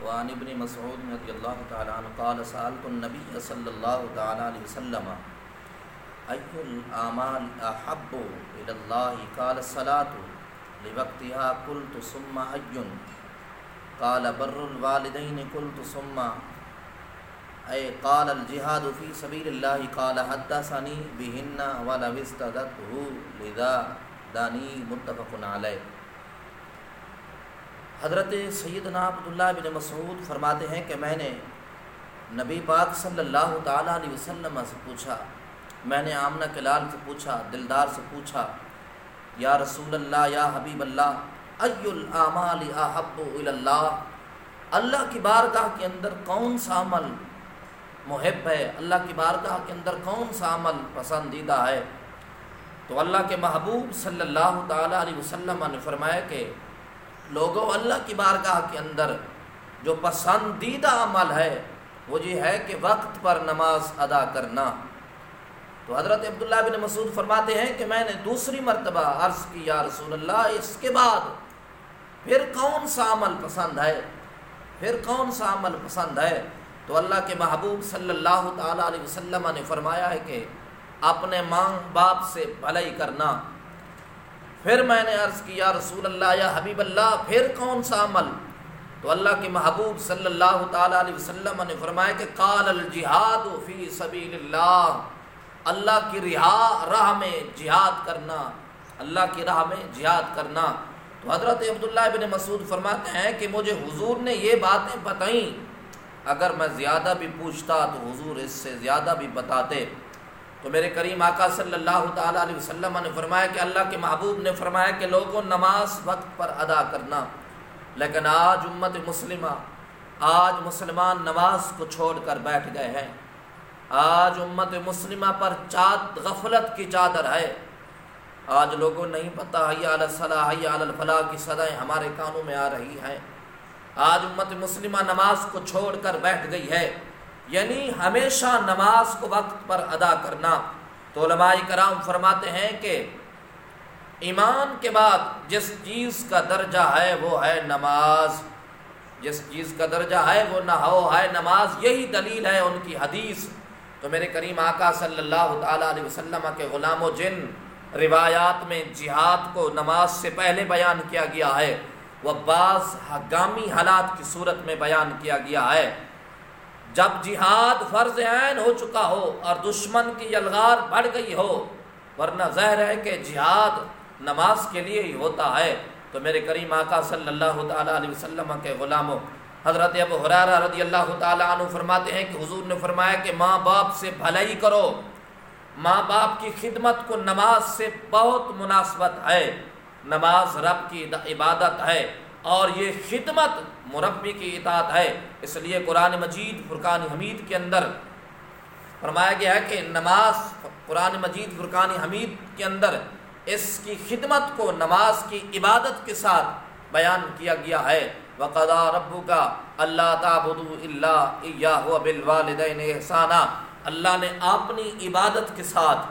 وعن ابن مسعود رضی اللہ تعالیٰ عنہ قال سألت النبی صلی اللہ تعالیٰ علیہ وسلم ای الاعمال احب الی اللہ قال الصلاة لوقتها قلت ثم ای قال بر الوالدین قلت ثم ای قال الجہاد فی سبیل اللہ قال حدثنی بہن ولو استدته لذا دانی متفق علیہ۔ حضرت سیدنا عبداللہ بن مسعود فرماتے ہیں کہ میں نے نبی پاک صلی اللہ تعالیٰ علیہ وسلم سے پوچھا، میں نے آمنہ کے لال سے پوچھا، دلدار سے پوچھا، یا رسول اللہ یا حبیب اللہ ای الاعمال احب الی اللہ، اللہ کی بارگاہ کے اندر کون سا عمل محب ہے، اللہ کی بارگاہ کے اندر کون سا عمل پسندیدہ ہے؟ تو اللہ کے محبوب صلی اللہ تعالیٰ علیہ وسلم نے فرمایا کہ لوگوں، اللہ کی بارگاہ کے اندر جو پسندیدہ عمل ہے وہ یہ ہے کہ وقت پر نماز ادا کرنا۔ تو حضرت عبداللہ بن مسعود فرماتے ہیں کہ میں نے دوسری مرتبہ عرض کی، یا رسول اللہ اس کے بعد پھر کون سا عمل پسند ہے، پھر کون سا عمل پسند ہے؟ تو اللہ کے محبوب صلی اللہ تعالیٰ علیہ وسلم نے فرمایا ہے کہ اپنے ماں باپ سے بھلائی کرنا۔ پھر میں نے عرض کی، یا رسول اللہ یا حبیب اللہ پھر کون سا عمل؟ تو اللہ کے محبوب صلی اللہ تعالیٰ علیہ وسلم نے فرمایا کہ قال الجہاد فی سبیل اللہ، اللہ کی راہ میں جہاد کرنا، اللہ کی راہ میں جہاد کرنا۔ تو حضرت عبداللہ بن مسعود فرماتے ہیں کہ مجھے حضور نے یہ باتیں بتائیں، اگر میں زیادہ بھی پوچھتا تو حضور اس سے زیادہ بھی بتاتے۔ تو میرے کریم آقا صلی اللہ تعالیٰ علیہ وسلم نے فرمایا کہ اللہ کے محبوب نے فرمایا کہ لوگوں نماز وقت پر ادا کرنا، لیکن آج امت مسلمہ، آج مسلمان نماز کو چھوڑ کر بیٹھ گئے ہیں۔ آج امت مسلمہ پر غفلت کی چادر ہے۔ آج لوگوں نہیں پتہ حی علی الصلاۃ حی علی الفلاح کی صدائیں ہمارے کانوں میں آ رہی ہیں۔ آج امت مسلمہ نماز کو چھوڑ کر بیٹھ گئی ہے، یعنی ہمیشہ نماز کو وقت پر ادا کرنا۔ تو علماء کرام فرماتے ہیں کہ ایمان کے بعد جس چیز کا درجہ ہے وہ ہے نماز، جس چیز کا درجہ ہے وہ ہے نماز، یہی دلیل ہے ان کی حدیث۔ تو میرے کریم آقا صلی اللہ تعالیٰ علیہ وسلم کے غلاموں، جن روایات میں جہاد کو نماز سے پہلے بیان کیا گیا ہے وہ بعض ہنگامی حالات کی صورت میں بیان کیا گیا ہے، جب جہاد فرض عین ہو چکا ہو اور دشمن کی یلغار بڑھ گئی ہو، ورنہ ظاہر ہے کہ جہاد نماز کے لیے ہی ہوتا ہے۔ تو میرے کریم آقا صلی اللہ تعالیٰ علیہ وسلم کے غلاموں، حضرت ابو ہریرہ رضی اللہ تعالیٰ عنہ فرماتے ہیں کہ حضور نے فرمایا کہ ماں باپ سے بھلائی کرو، ماں باپ کی خدمت کو نماز سے بہت مناسبت ہے۔ نماز رب کی عبادت ہے اور یہ خدمت مربی کی اطاعت ہے، اس لیے قرآن مجید فرقان حمید کے اندر فرمایا گیا ہے کہ نماز، قرآن مجید فرقان حمید کے اندر اس کی خدمت کو نماز کی عبادت کے ساتھ بیان کیا گیا ہے۔ وَقَضَىٰ رَبُّكَ أَلَّا تَعْبُدُوا إِلَّا إِيَّاهُ وَبِالْوَالِدَيْنِ إِحْسَانًا، اللہ نے اپنی عبادت کے ساتھ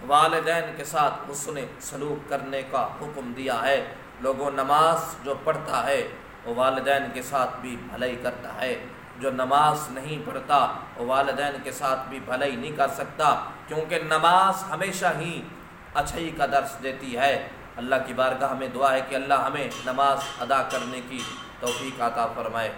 والدین کے ساتھ حسن سلوک کرنے کا حکم دیا ہے۔ لوگوں، نماز جو پڑھتا ہے وہ والدین کے ساتھ بھی بھلائی کرتا ہے، جو نماز نہیں پڑھتا وہ والدین کے ساتھ بھی بھلائی نہیں کر سکتا، کیونکہ نماز ہمیشہ ہی اچھائی کا درس دیتی ہے۔ اللہ کی بارگاہ میں دعا ہے کہ اللہ ہمیں نماز ادا کرنے کی توفیق عطا فرمائے۔